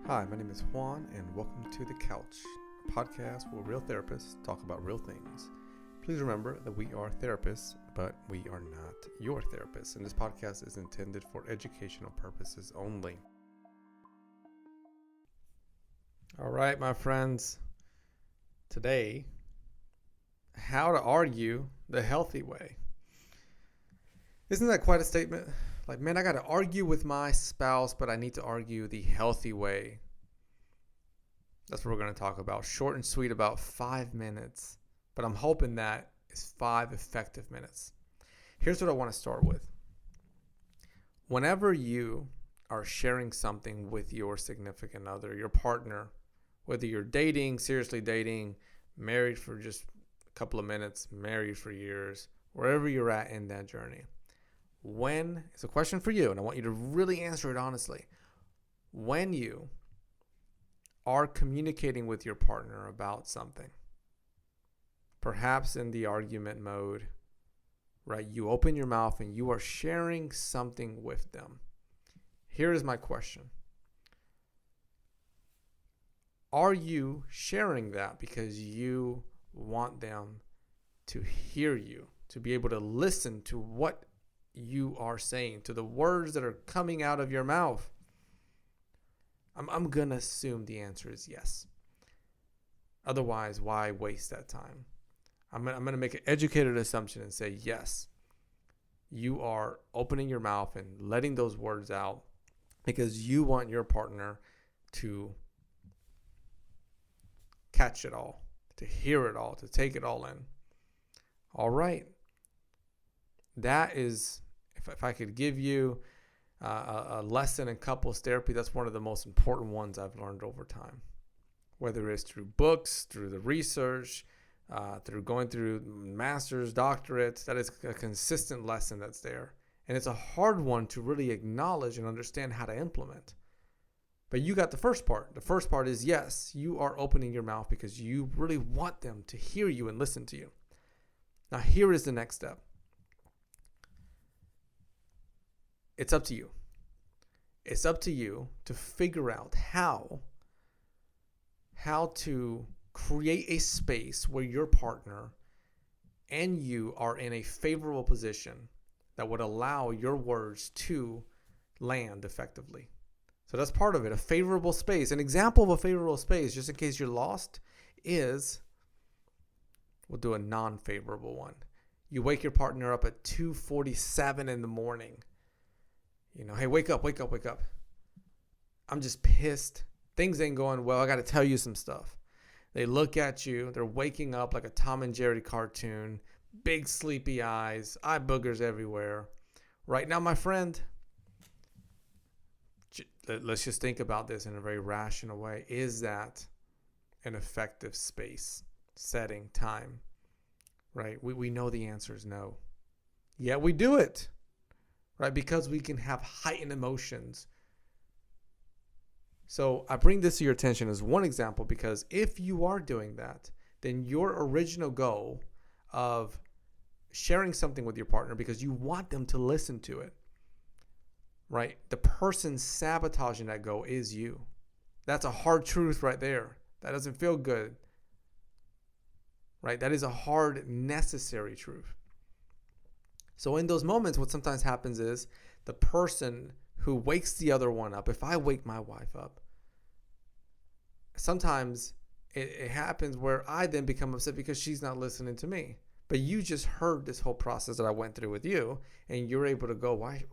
Hi, my name is Juan, and welcome to The Couch, a podcast where real therapists talk about real things. Please remember that we are therapists, but we are not your therapists, and this podcast is intended for educational purposes only. All right, my friends, today, how to argue the healthy way. Isn't that quite a statement? Like, man, I got to argue with my spouse, but I need to argue the healthy way. That's what we're going to talk about. Short and sweet, about 5 minutes. But I'm hoping that is 5 effective minutes. Here's what I want to start with. Whenever you are sharing something with your significant other, your partner, whether you're dating, seriously dating, married for just a couple of minutes, married for years, wherever you're at in that journey, it's a question for you, and I want you to really answer it honestly. When you are communicating with your partner about something, perhaps in the argument mode, right? You open your mouth and you are sharing something with them. Here is my question. Are you sharing that because you want them to hear you, to be able to listen to what you are saying, to the words that are coming out of your mouth? I'm going to assume the answer is yes. Otherwise, why waste that time? I'm going to make an educated assumption and say yes. You are opening your mouth and letting those words out because you want your partner to catch it all, to hear it all, to take it all in. All right. That is, if I could give you a lesson in couples therapy, that's one of the most important ones I've learned over time. Whether it's through books, through the research, through going through master's, doctorates, that is a consistent lesson that's there. And it's a hard one to really acknowledge and understand how to implement. But you got the first part. The first part is yes, you are opening your mouth because you really want them to hear you and listen to you. Now, here is the next step. It's up to you. It's up to you to figure out how to create a space where your partner and you are in a favorable position that would allow your words to land effectively. So that's part of it, a favorable space. An example of a favorable space, just in case you're lost, is, we'll do a non-favorable one. You wake your partner up at 2:47 in the morning. Hey, wake up. I'm just pissed. Things ain't going well. I got to tell you some stuff. They look at you. They're waking up like a Tom and Jerry cartoon. Big sleepy eyes. Eye boogers everywhere. Right now, my friend, let's just think about this in a very rational way. Is that an effective space, setting, time? Right? We know the answer is no. Yet we do it. Right? Because we can have heightened emotions. So I bring this to your attention as one example because if you are doing that, then your original goal of sharing something with your partner because you want them to listen to it, right? The person sabotaging that goal is you. That's a hard truth right there. That doesn't feel good, right? That is a hard, necessary truth. So in those moments, what sometimes happens is the person who wakes the other one up, if I wake my wife up, sometimes it happens where I then become upset because she's not listening to me. But you just heard this whole process that I went through with you, and you're able to go, why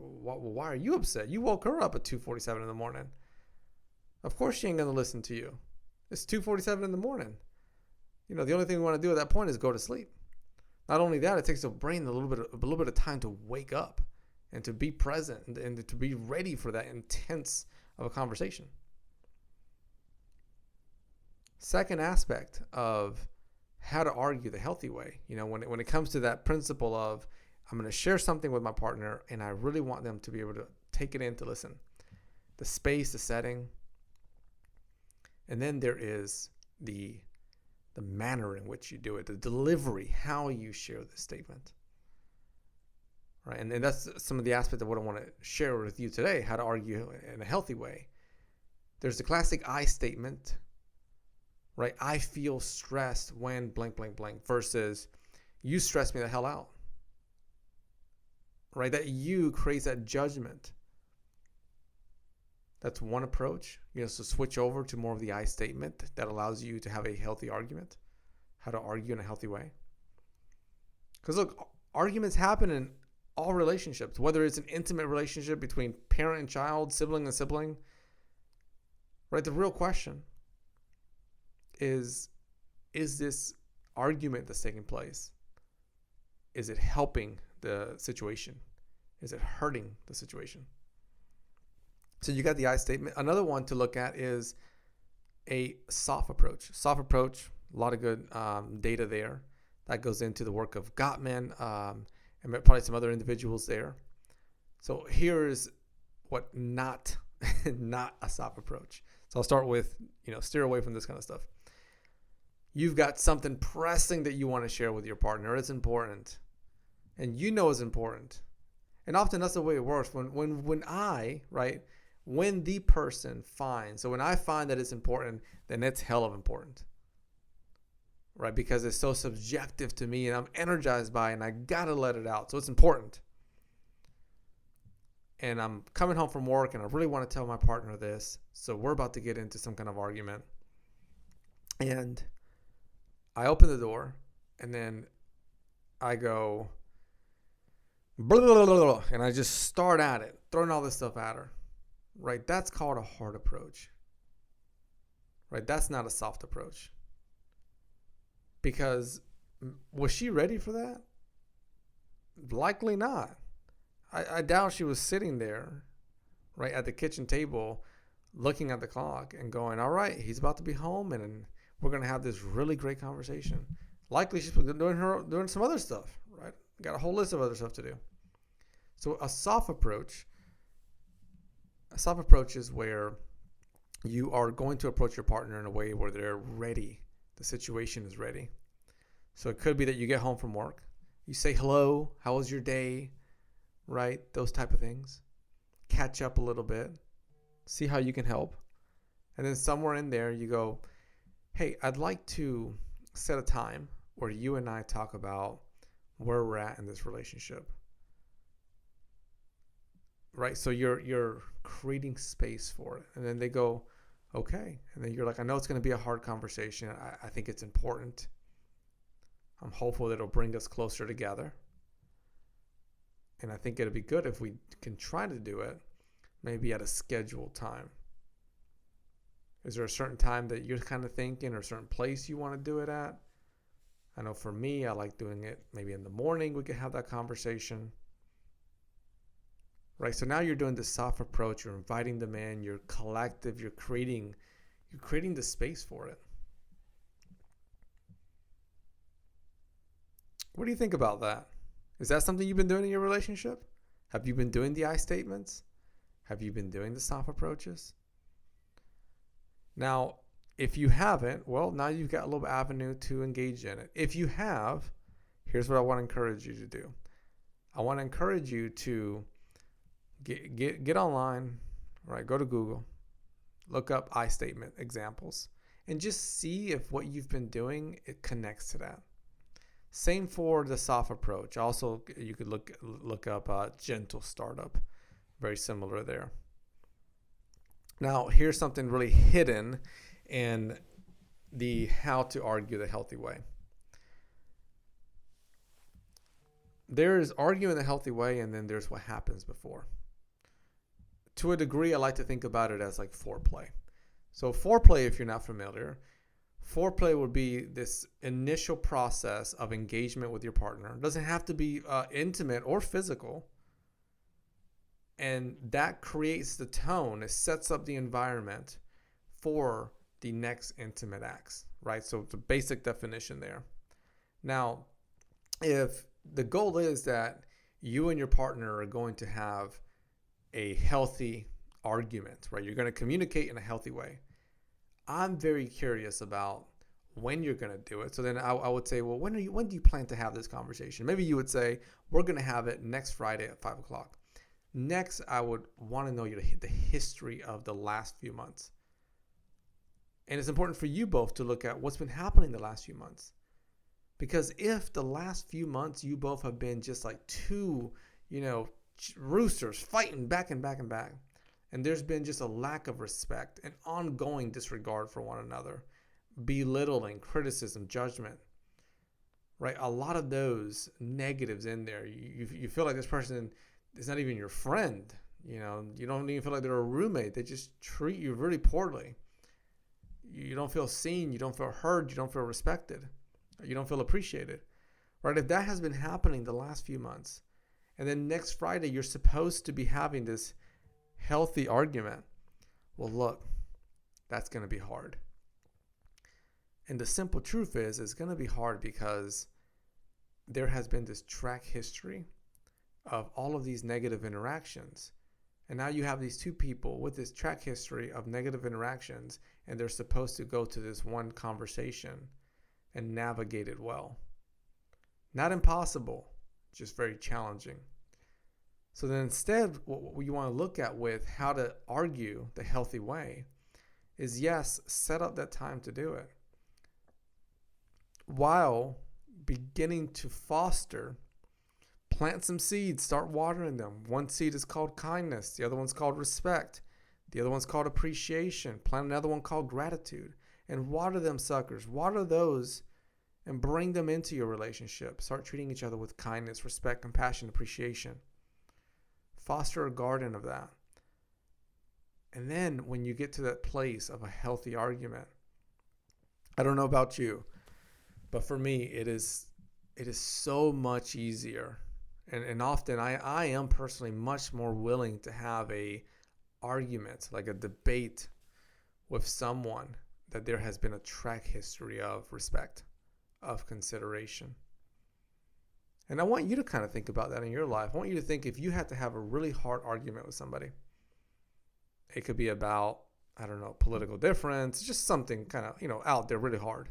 are you upset? You woke her up at 2:47 in the morning. Of course she ain't going to listen to you. It's 2:47 in the morning. The only thing we want to do at that point is go to sleep. Not only that, it takes the brain a little bit of time to wake up and to be present and to be ready for that intense of a conversation. Second aspect of how to argue the healthy way, when it comes to that principle of I'm going to share something with my partner and I really want them to be able to take it in to listen. The space, the setting, and then there is the manner in which you do it, the delivery, how you share the statement. Right? And that's some of the aspects of what I want to share with you today, how to argue in a healthy way. There's the classic I statement, right? I feel stressed when blank, blank, blank, versus you stress me the hell out, right? That you creates that judgment. That's one approach, so switch over to more of the I statement that allows you to have a healthy argument, how to argue in a healthy way. Because look, arguments happen in all relationships, whether it's an intimate relationship between parent and child, sibling and sibling, right? The real question is this argument that's taking place, is it helping the situation? Is it hurting the situation? So you got the I statement. Another one to look at is a soft approach. Soft approach, a lot of good data there. That goes into the work of Gottman and probably some other individuals there. So here's what not a soft approach. So I'll start with, steer away from this kind of stuff. You've got something pressing that you want to share with your partner. It's important. And it's important. And often that's the way it works. When the person finds, so when I find that it's important, then it's hell of important, right? Because it's so subjective to me and I'm energized by it and I got to let it out. So it's important. And I'm coming home from work and I really want to tell my partner this. So we're about to get into some kind of argument. And I open the door and then I go, blah, blah, blah, blah, and I just start at it, throwing all this stuff at her. Right? That's called a hard approach. Right? That's not a soft approach. Because was she ready for that? Likely not. I doubt she was sitting there, right, at the kitchen table, looking at the clock and going, all right, he's about to be home and we're going to have this really great conversation. Likely she's doing some other stuff, right? Got a whole list of other stuff to do. So a soft approach is where you are going to approach your partner in a way where they're ready. The situation is ready. So it could be that you get home from work. You say hello, how was your day, right? Those type of things. Catch up a little bit. See how you can help. And then somewhere in there you go, hey, I'd like to set a time where you and I talk about where we're at in this relationship. Right? So you're creating space for it. And then they go, okay. And then you're like, I know it's going to be a hard conversation. I think it's important. I'm hopeful that it'll bring us closer together. And I think it'll be good if we can try to do it maybe at a scheduled time. Is there a certain time that you're kind of thinking or a certain place you want to do it at? I know for me, I like doing it maybe in the morning. We could have that conversation. Right? So now you're doing the soft approach. You're inviting them in. You're collective. You're creating the space for it. What do you think about that? Is that something you've been doing in your relationship? Have you been doing the I statements? Have you been doing the soft approaches? Now, if you haven't, well, now you've got a little avenue to engage in it. If you have, here's what I want to encourage you to do. I want to encourage you to get online, right? Go to Google, look up I statement examples, and just see if what you've been doing, it connects to that. Same for the soft approach. Also, you could look up gentle startup. Very similar there. Now, here's something really hidden in the how to argue the healthy way. There's arguing the healthy way, and then there's what happens before. To a degree, I like to think about it as like foreplay. So foreplay, if you're not familiar, foreplay would be this initial process of engagement with your partner. It doesn't have to be intimate or physical. And that creates the tone. It sets up the environment for the next intimate acts, right? So it's a basic definition there. Now, if the goal is that you and your partner are going to have a healthy argument, right? You're going to communicate in a healthy way. I'm very curious about when you're going to do it. So then I would say, well, when do you plan to have this conversation? Maybe you would say, we're going to have it next Friday at 5:00. Next, I would want to know the history of the last few months. And it's important for you both to look at what's been happening the last few months. Because if the last few months you both have been just like two, roosters fighting back and back and back, and there's been just a lack of respect and ongoing disregard for one another, belittling, criticism, judgment, right? A lot of those negatives in there. You feel like this person is not even your friend. You don't even feel like they're a roommate. They just treat you really poorly. You don't feel seen. You don't feel heard. You don't feel respected. You don't feel appreciated, right? If that has been happening the last few months, and then next Friday you're supposed to be having this healthy argument, well, look, that's going to be hard. And the simple truth is, it's going to be hard because there has been this track history of all of these negative interactions. And now you have these two people with this track history of negative interactions, and they're supposed to go to this one conversation and navigate it well. Not impossible, just very challenging. So then instead, what you want to look at with how to argue the healthy way is, yes, set up that time to do it, while beginning to plant some seeds, start watering them. One seed is called kindness. The other one's called respect. The other one's called appreciation. Plant another one called gratitude. And water them suckers. Water those and bring them into your relationship. Start treating each other with kindness, respect, compassion, appreciation. Foster a garden of that. And then when you get to that place of a healthy argument, I don't know about you, but for me, it is so much easier. And often I am personally much more willing to have a argument, like a debate with someone that there has been a track history of respect, of consideration. And I want you to kind of think about that in your life. I want you to think, if you had to have a really hard argument with somebody, it could be about, I don't know, political difference, just something kind of, out there really hard.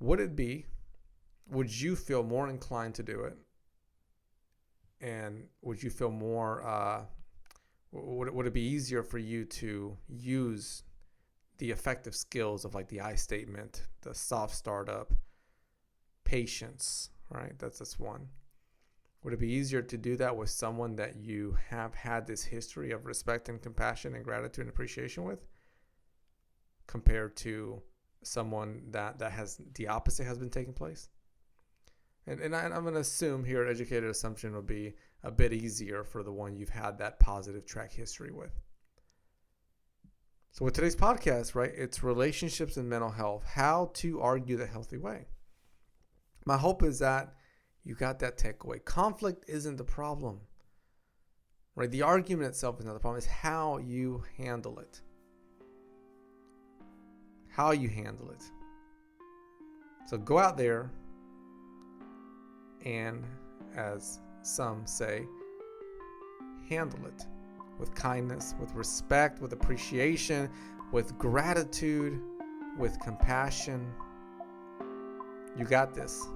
Would you feel more inclined to do it? And would you feel more, would it be easier for you to use the effective skills of like the I statement, the soft startup, patience, right? That's one. Would it be easier to do that with someone that you have had this history of respect and compassion and gratitude and appreciation with, compared to someone that has the opposite has been taking place? And I'm going to assume here, educated assumption will be a bit easier for the one you've had that positive track history with. So with today's podcast, right, it's relationships and mental health, how to argue the healthy way. My hope is that you got that takeaway. Conflict isn't the problem, right? The argument itself is not the problem. It's how you handle it. How you handle it. So go out there and, as some say, handle it with kindness, with respect, with appreciation, with gratitude, with compassion. You got this.